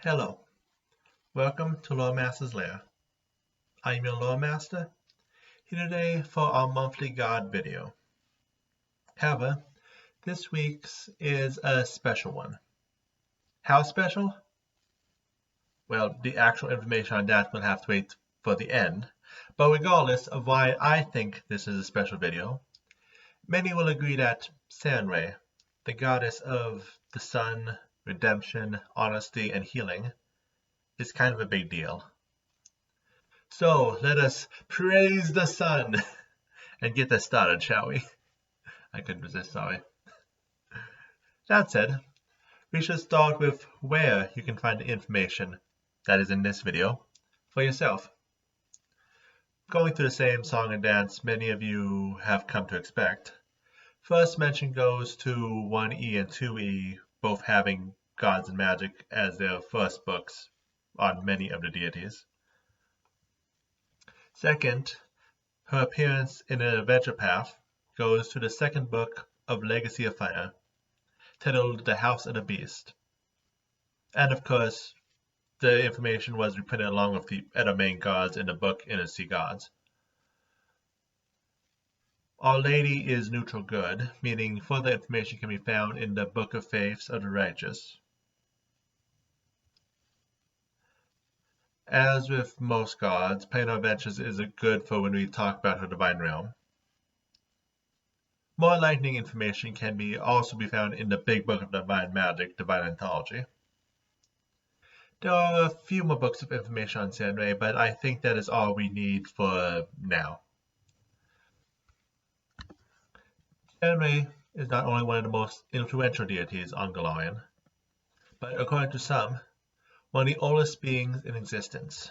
Hello, welcome to Loremaster's Lair. I'm your Loremaster, here today for our monthly god video. However, this week's is a special one. How special? Well, the actual information on that will have to wait for the end, but regardless of why I think this is a special video, many will agree that Sarenrae, the goddess of the sun, redemption, honesty, and healing, is kind of a big deal. So let us praise the sun and get this started, shall we? I couldn't resist, sorry. That said, we should start with where you can find the information that is in this video for yourself. Going through the same song and dance many of you have come to expect. First mention goes to 1E and 2E, both having Gods and Magic as their first books on many of the deities. Second, her appearance in an adventure path goes to the second book of Legacy of Fire, titled The House of the Beast. And of course, the information was reprinted along with the other main gods in the book Inner Sea Gods. Our Lady is neutral good, meaning further information can be found in the Book of Faiths of the Righteous. As with most gods, Planar Adventures is good for when we talk about her divine realm. More enlightening information can also be found in the Big Book of Divine Magic, Divine Anthology. There are a few more books of information on Sarenrae, but I think that is all we need for now. Sarenrae is not only one of the most influential deities on Golarion, but according to some, one of the oldest beings in existence.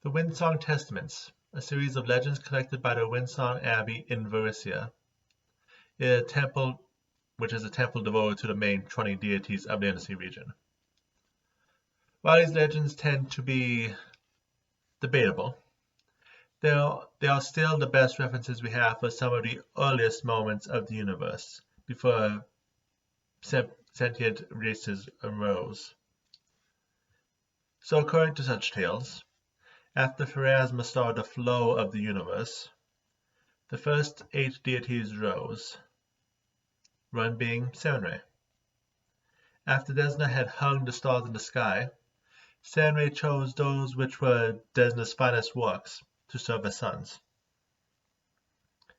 The Windsong Testaments, a series of legends collected by the Windsong Abbey in Varissia, is a temple devoted to the main 20 deities of the Inner Sea region. While these legends tend to be debatable, they are still the best references we have for some of the earliest moments of the universe, before sentient races arose. So according to such tales, after Pharasma started the flow of the universe, the first 8 deities rose, one being Sarenrae. After Desna had hung the stars in the sky, Sarenrae chose those which were Desna's finest works to serve as sons.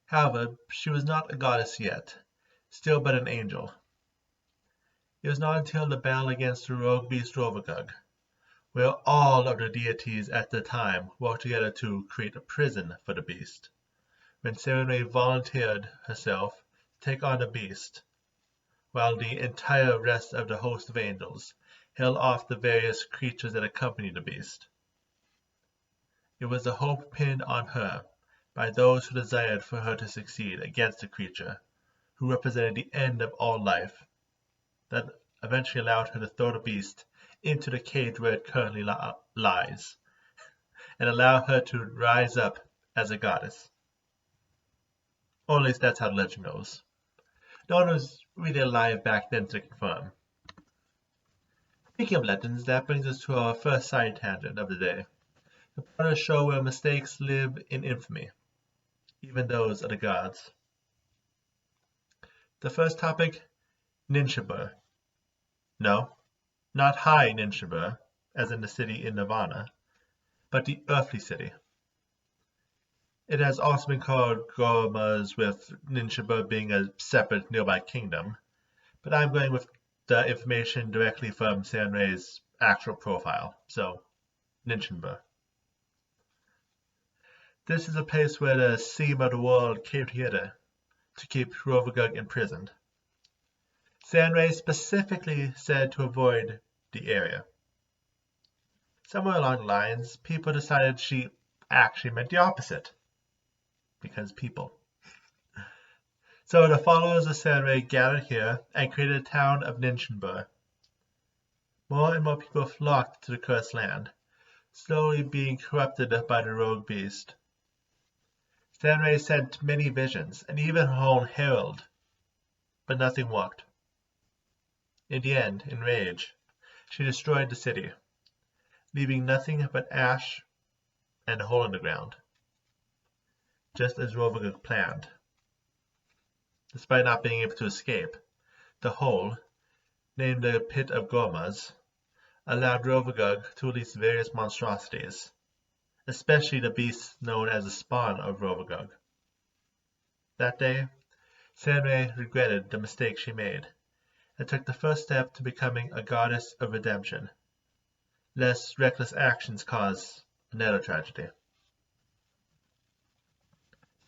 However, she was not a goddess yet, still but an angel. It was not until the battle against the rogue beast Rovagug, where all of the deities at the time worked together to create a prison for the beast, when Sarenrae volunteered herself to take on the beast, while the entire rest of the host of angels held off the various creatures that accompanied the beast. It was a hope pinned on her by those who desired for her to succeed against the creature, who represented the end of all life, that eventually allowed her to throw the beast into the cage where it currently lies, and allow her to rise up as a goddess. Or at least that's how the legend goes. No one was really alive back then to confirm. Speaking of legends, that brings us to our first side tangent of the day, the part of the show where mistakes live in infamy, even those of the gods. The first topic, Ninshabur. No, not High Ninshabur, as in the city in Nirvana, but the earthly city. It has also been called Gormas, with Ninshabur being a separate nearby kingdom, but I'm going with the information directly from Sarenrae's actual profile, so Ninshabur. This is a place where the seam of the world came together to keep Rovagug imprisoned. Sarenrae specifically said to avoid the area. Somewhere along the lines, people decided she actually meant the opposite, because people. So the followers of Sarenrae gathered here and created a town of Ninshabur. More and more people flocked to the cursed land, slowly being corrupted by the rogue beast. Sarenrae sent many visions, and even her own herald, but nothing worked. In the end, in rage, she destroyed the city, leaving nothing but ash and a hole in the ground, just as Rovagug planned. Despite not being able to escape, the hole, named the Pit of Gormas, allowed Rovagug to release various monstrosities, especially the beasts known as the spawn of Rovagug. That day, Sarenrae regretted the mistake she made, and took the first step to becoming a goddess of redemption, lest reckless actions cause another tragedy.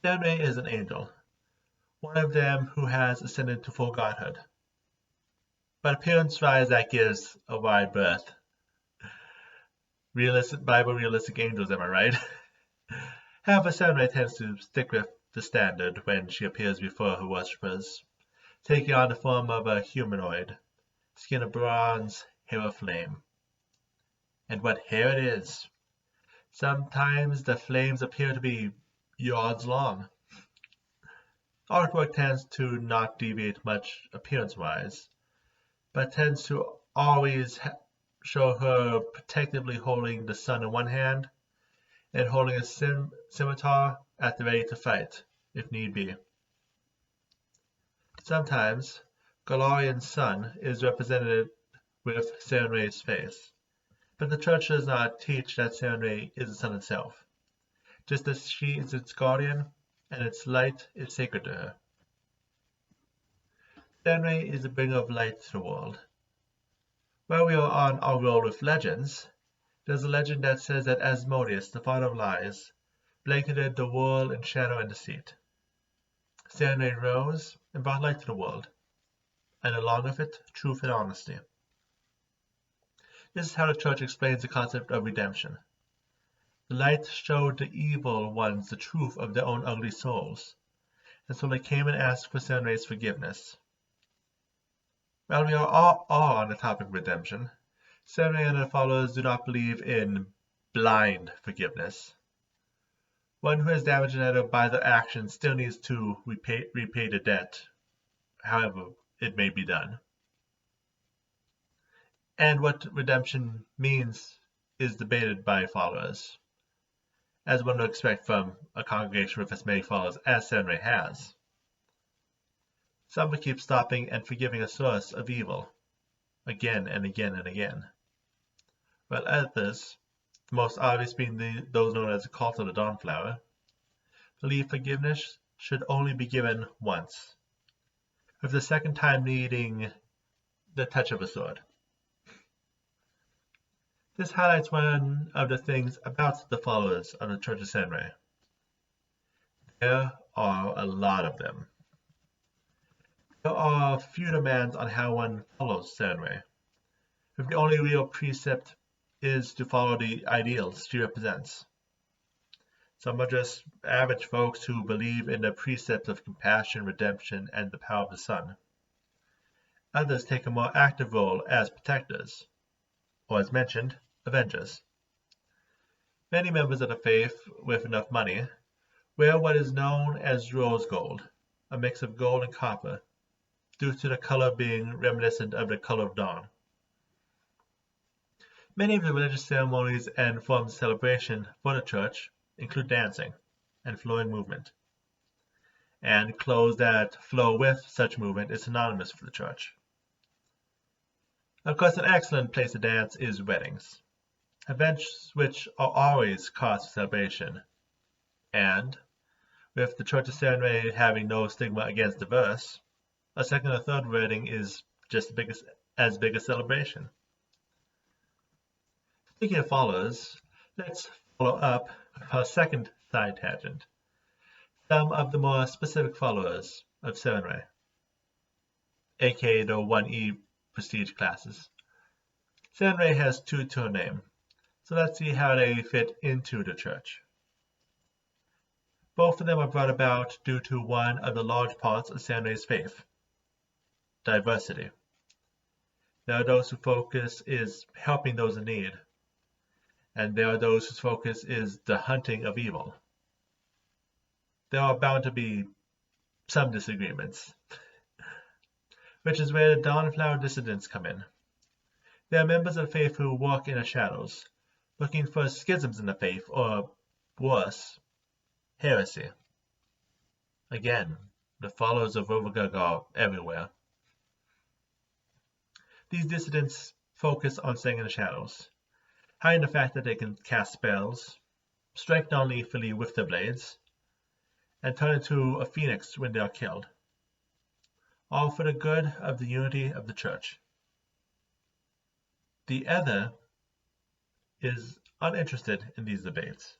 Sarenrae is an angel, one of them who has ascended to full godhood. But appearance-wise, that gives a wide berth. Bible realistic angels, am I right? However, Sarenrae tends to stick with the standard when she appears before her worshippers, taking on the form of a humanoid, skin of bronze, hair of flame. And what hair it is! Sometimes the flames appear to be yards long. Artwork tends to not deviate much appearance-wise, but tends to always show her protectively holding the sun in one hand and holding a scimitar at the ready to fight, if need be. Sometimes, Golarion sun is represented with Sarenrae's face, but the Church does not teach that Sarenrae is the sun itself, just as she is its guardian, and its light is sacred to her. Sarenrae is the bringer of light to the world. While we are on our roll with legends, there's a legend that says that Asmodeus, the father of lies, blanketed the world in shadow and deceit. Sarenrae rose and brought light to the world, and along with it, truth and honesty. This is how the Church explains the concept of redemption. The light showed the evil ones the truth of their own ugly souls, and so they came and asked for Sarenrae's forgiveness. While we are all on the topic of redemption, Sarenrae and her followers do not believe in blind forgiveness. One who has damaged another by their actions still needs to repay the debt, however it may be done. And what redemption means is debated by followers, as one would expect from a congregation with as many followers as Sarenrae has. Some will keep stopping and forgiving a source of evil, again and again and again, while others, the most obvious being those known as the cult of the Dawnflower, believe forgiveness should only be given once, with the second time needing the touch of a sword. This highlights one of the things about the followers of the Church of Sarenrae. There are a lot of them. There are few demands on how one follows Sarenrae, if the only real precept is to follow the ideals she represents. Some are just average folks who believe in the precepts of compassion, redemption, and the power of the sun. Others take a more active role as protectors, or as mentioned, avengers. Many members of the faith with enough money wear what is known as rose gold, a mix of gold and copper, due to the color being reminiscent of the color of dawn. Many of the religious ceremonies and forms of celebration for the Church include dancing and flowing movement, and clothes that flow with such movement is synonymous for the Church. Of course, an excellent place to dance is weddings, events which are always cause for celebration, and, with the Church of Sarenrae having no stigma against diverse, a second or third wedding is just as big a celebration. Speaking of followers, let's follow up with our second side tangent. Some of the more specific followers of Sarenrae, aka the 1E prestige classes. Sarenrae has two to her name, so let's see how they fit into the Church. Both of them are brought about due to one of the large parts of Sarenrae's faith: diversity. There are those whose focus is helping those in need, and there are those whose focus is the hunting of evil. There are bound to be some disagreements, which is where the Dawnflower dissidents come in. They are members of the faith who walk in the shadows, looking for schisms in the faith, or worse, heresy. Again, the followers of Rovagug are everywhere. These dissidents focus on staying in the shadows, hiding the fact that they can cast spells, strike non-lethally with their blades, and turn into a phoenix when they are killed, all for the good of the unity of the Church. The Ether is uninterested in these debates,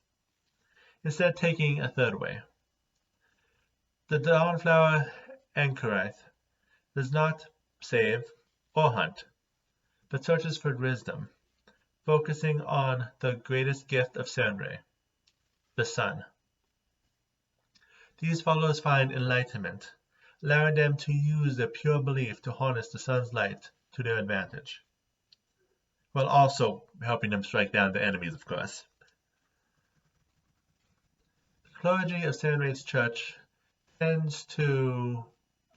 instead taking a third way. The Dawnflower Anchorite does not save or hunt, but searches for wisdom, focusing on the greatest gift of Sarenrae, the sun. These followers find enlightenment, allowing them to use their pure belief to harness the sun's light to their advantage, while also helping them strike down their enemies, of course. The clergy of Sarenrae's church tends to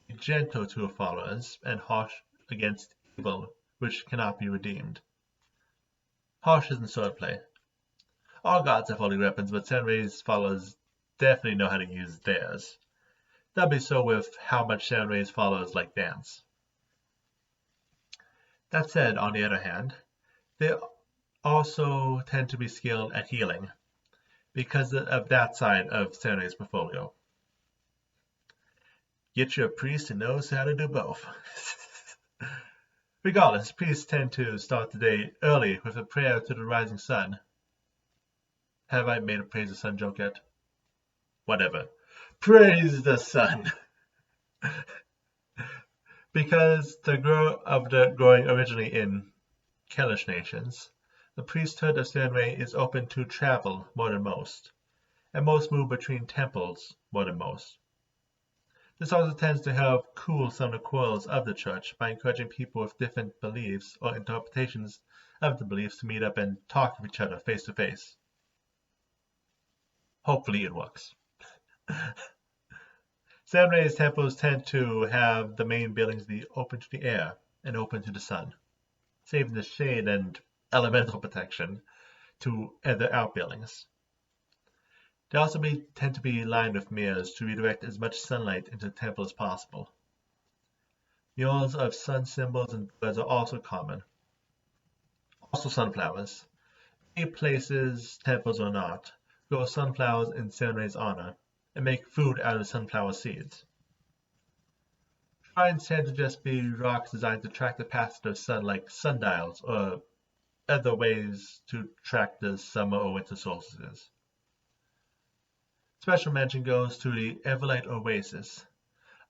be gentle to her followers and harsh against evil which cannot be redeemed. Harsh isn't swordplay. All gods have holy weapons, but Sarenrae's followers definitely know how to use theirs. Doubly so with how much Sarenrae's followers like dance. That said, on the other hand, they also tend to be skilled at healing, because of that side of Sarenrae's portfolio. Get you a priest who knows how to do both. Regardless, priests tend to start the day early with a prayer to the rising sun. Have I made a praise the sun joke yet? Whatever. Praise the sun! Because growing originally in Kellish nations, the priesthood of Sarenrae is open to travel more than most, and most move between temples more than most. This also tends to help cool some of the quarrels of the church by encouraging people with different beliefs or interpretations of the beliefs to meet up and talk with each other face to face. Hopefully it works. Sarenrae's temples tend to have the main buildings be open to the air and open to the sun, saving the shade and elemental protection to other outbuildings. They also tend to be lined with mirrors to redirect as much sunlight into the temple as possible. Murals of sun symbols and birds are also common. Also sunflowers. Many places, temples or not, grow sunflowers in Sarenrae's honor and make food out of sunflower seeds. Shrines tend to just be rocks designed to track the passage of sun, like sundials or other ways to track the summer or winter solstices. Special mention goes to the Everlight Oasis,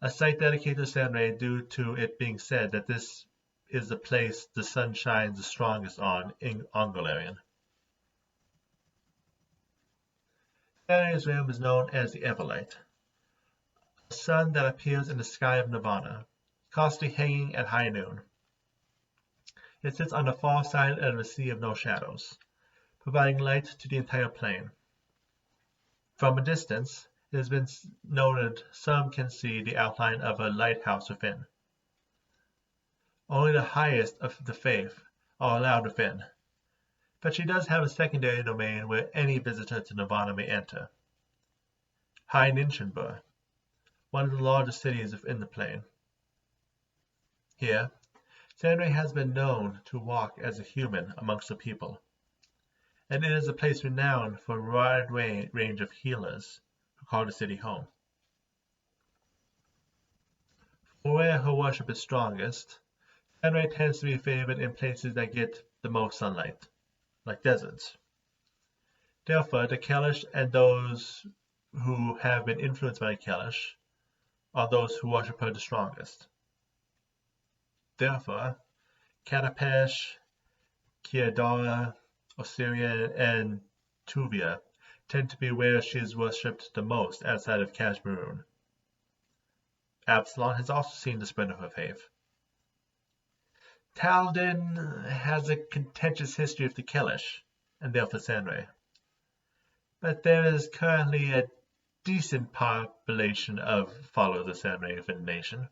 a site dedicated to Sarenrae due to it being said that this is the place the sun shines the strongest on Golarion. Sarenrae's realm is known as the Everlight, a sun that appears in the sky of Nirvana, constantly hanging at high noon. It sits on the far side of the Sea of No Shadows, providing light to the entire plane. From a distance, it has been noted some can see the outline of a lighthouse within. Only the highest of the faith are allowed within, but she does have a secondary domain where any visitor to Nirvana may enter. High Ninshabur, one of the largest cities within the plane. Here, Sarenrae has been known to walk as a human amongst the people, and it is a place renowned for a wide range of healers who call the city home. For where her worship is strongest, Sarenrae tends to be favored in places that get the most sunlight, like deserts. Therefore, the Kellish and those who have been influenced by the Kellish are those who worship her the strongest. Therefore, Katapesh, Kiadara, Osirian, and Tuvia tend to be where she is worshipped the most outside of Kashmirun. Absalon has also seen the spread of her faith. Talden has a contentious history with the Kellish, and therefore Sarenrae. But there is currently a decent population of followers of Sarenrae within the nation.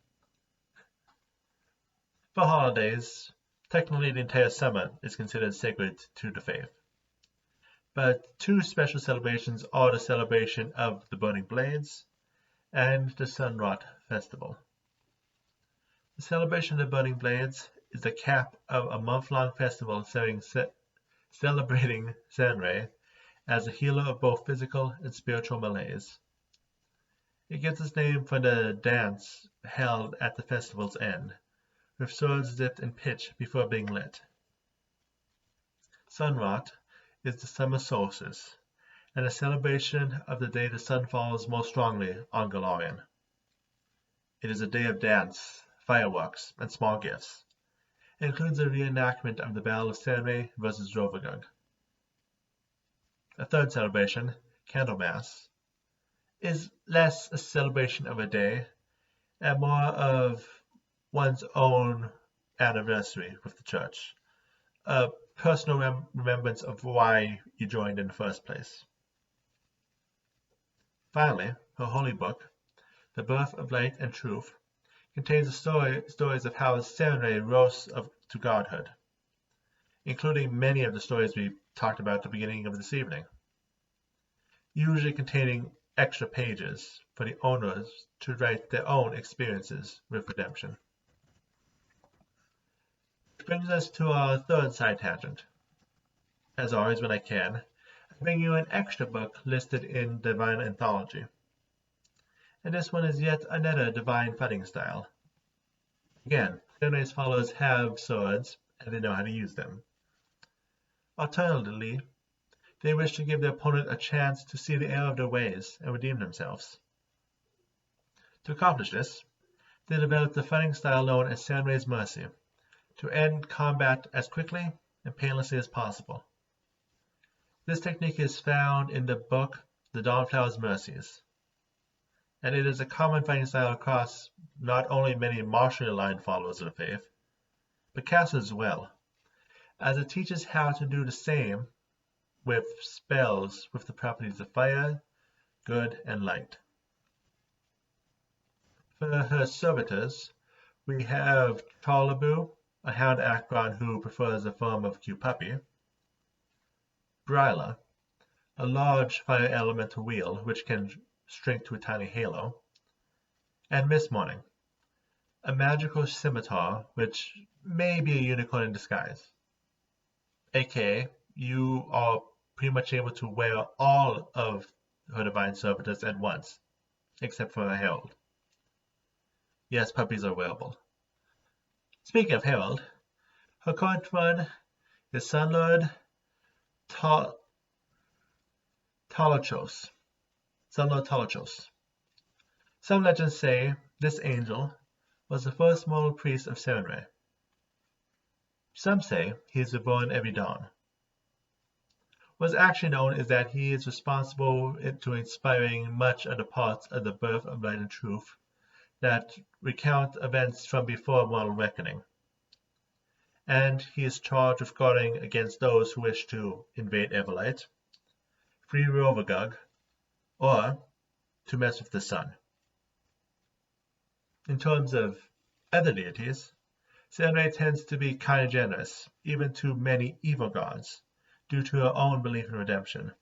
For holidays, Technically, the entire summer is considered sacred to the faith. But two special celebrations are the celebration of the Burning Blades and the Sarenrae festival. The celebration of the Burning Blades is the cap of a month-long festival celebrating Sarenrae as a healer of both physical and spiritual malaise. It gets its name from the dance held at the festival's end, with swords dipped in pitch before being lit. Sarenrae is the summer solstice, and a celebration of the day the sun falls most strongly on Golarion. It is a day of dance, fireworks, and small gifts. It includes a reenactment of the Battle of Sarenrae versus Rovagug. A third celebration, Candlemas, is less a celebration of a day and more of one's own anniversary with the church, a personal remembrance of why you joined in the first place. Finally, her holy book, The Birth of Light and Truth, contains the stories of how Sarenrae rose to godhood, including many of the stories we talked about at the beginning of this evening, usually containing extra pages for the owners to write their own experiences with redemption. Which brings us to our third side tangent. As always, when I can, I bring you an extra book listed in Divine Anthology. And this one is yet another divine fighting style. Again, Sarenrae's followers have swords, and they know how to use them. Alternatively, they wish to give their opponent a chance to see the error of their ways and redeem themselves. To accomplish this, they developed the fighting style known as Sarenrae's Mercy, to end combat as quickly and painlessly as possible. This technique is found in the book The Dawnflower's Mercies, and it is a common fighting style across not only many martially aligned followers of the faith, but casters as well, as it teaches how to do the same with spells with the properties of fire, good, and light. For her servitors, we have Charlabu, a hound Akron who prefers a form of cute puppy, Bryla, a large fire elemental wheel which can shrink to a tiny halo, and Miss Morning, a magical scimitar which may be a unicorn in disguise, aka you are pretty much able to wear all of her divine servitors at once, except for a herald. Yes, puppies are wearable. Speaking of herald, her current one is Sunlord Talachos. Sunlord Talachos. Some legends say this angel was the first mortal priest of Sarenrae. Some say he is reborn every dawn. What is actually known is that he is responsible to inspiring much of the parts of the Birth of Light and Truth that recount events from before mortal reckoning, and he is charged with guarding against those who wish to invade Everlight, free Rovagug, or to mess with the sun. In terms of other deities, Sarenrae tends to be kind of generous, even to many evil gods, due to her own belief in redemption.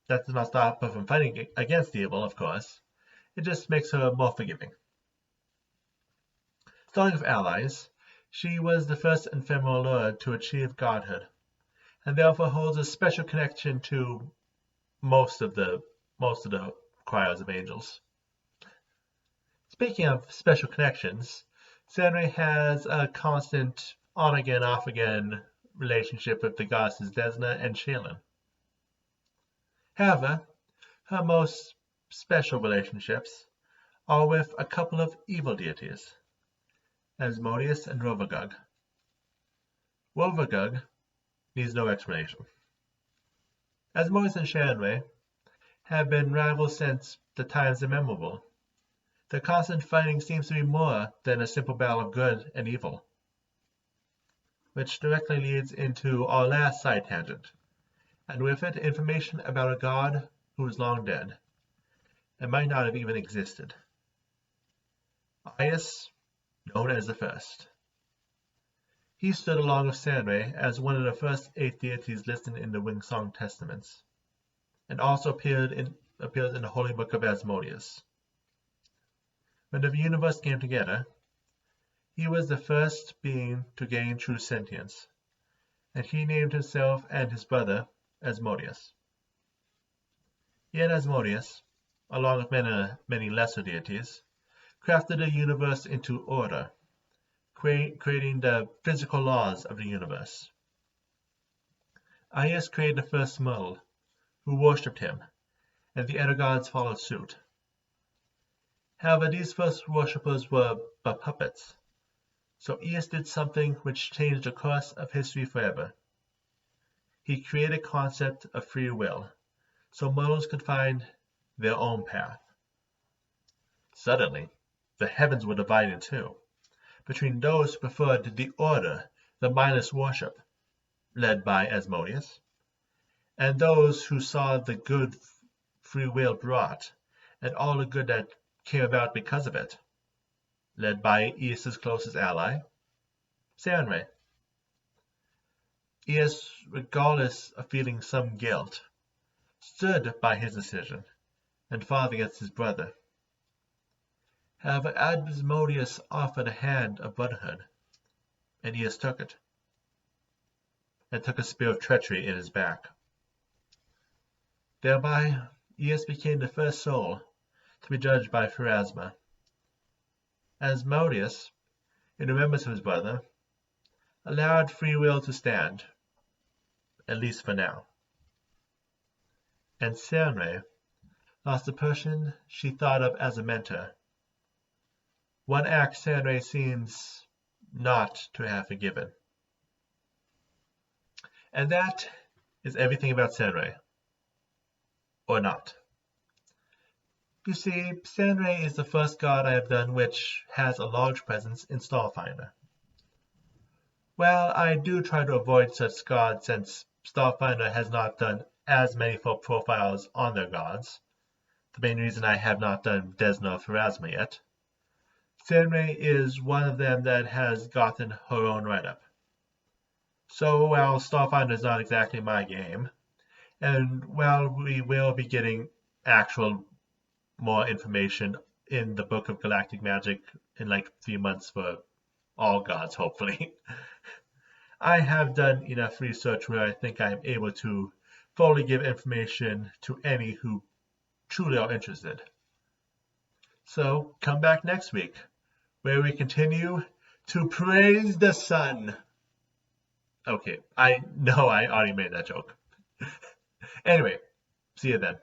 That does not stop her from fighting against evil, of course. It just makes her more forgiving. Starting with allies, she was the first ephemeral lord to achieve godhood, and therefore holds a special connection to most of the choirs of angels. Speaking of special connections, Sarenrae has a constant on-again, off-again relationship with the goddesses Desna and Shaelin. However, her most special relationships are with a couple of evil deities, Asmodeus and Rovagug. Rovagug needs no explanation. Asmodeus and Sarenrae have been rivals since the times immemorable. Their constant fighting seems to be more than a simple battle of good and evil, which directly leads into our last side tangent, and with it information about a god who is long dead, and might not have even existed. Ihys, known as the First. He stood along with Sarenrae as one of the first 8 deities listed in the Wingsong Testaments, and also appears in the Holy Book of Asmodeus. When the universe came together, he was the first being to gain true sentience, and he named himself and his brother Asmodeus. He and Asmodeus, along with many lesser deities, crafted the universe into order, creating the physical laws of the universe. Ihys created the first mortal, who worshipped him, and the other gods followed suit. However, these first worshippers were but puppets, so Ihys did something which changed the course of history forever. He created a concept of free will, so mortals could find their own path. Suddenly, the heavens were divided in two, between those who preferred the order, the mindless worship, led by Asmodeus, and those who saw the good free will brought, and all the good that came about because of it, led by Ihys' closest ally, Sarenrae. Ihys, regardless of feeling some guilt, stood by his decision and fought against his brother. However, Asmodeus offered a hand of brotherhood, and Ihys took it, and took a spear of treachery in his back. Thereby, Ihys became the first soul to be judged by Pharasma. Asmodeus, in remembrance of his brother, allowed free will to stand, at least for now. And Sarenrae lost the person she thought of as a mentor, one act Sarenrae seems not to have forgiven. And that is everything about Sarenrae. Or not. You see, Sarenrae is the first god I have done which has a large presence in Starfinder. While I do try to avoid such gods since Starfinder has not done as many full profiles on their gods, the main reason I have not done Desna or Pharasma yet, Sarenrae is one of them that has gotten her own write-up. So while Starfinder is not exactly my game, and while we will be getting actual more information in the Book of Galactic Magic in like 3 months for all gods, hopefully, I have done enough research where I think I am able to fully give information to any who truly are interested. So come back next week, where we continue to praise the sun. Okay, I know I already made that joke. Anyway, see you then.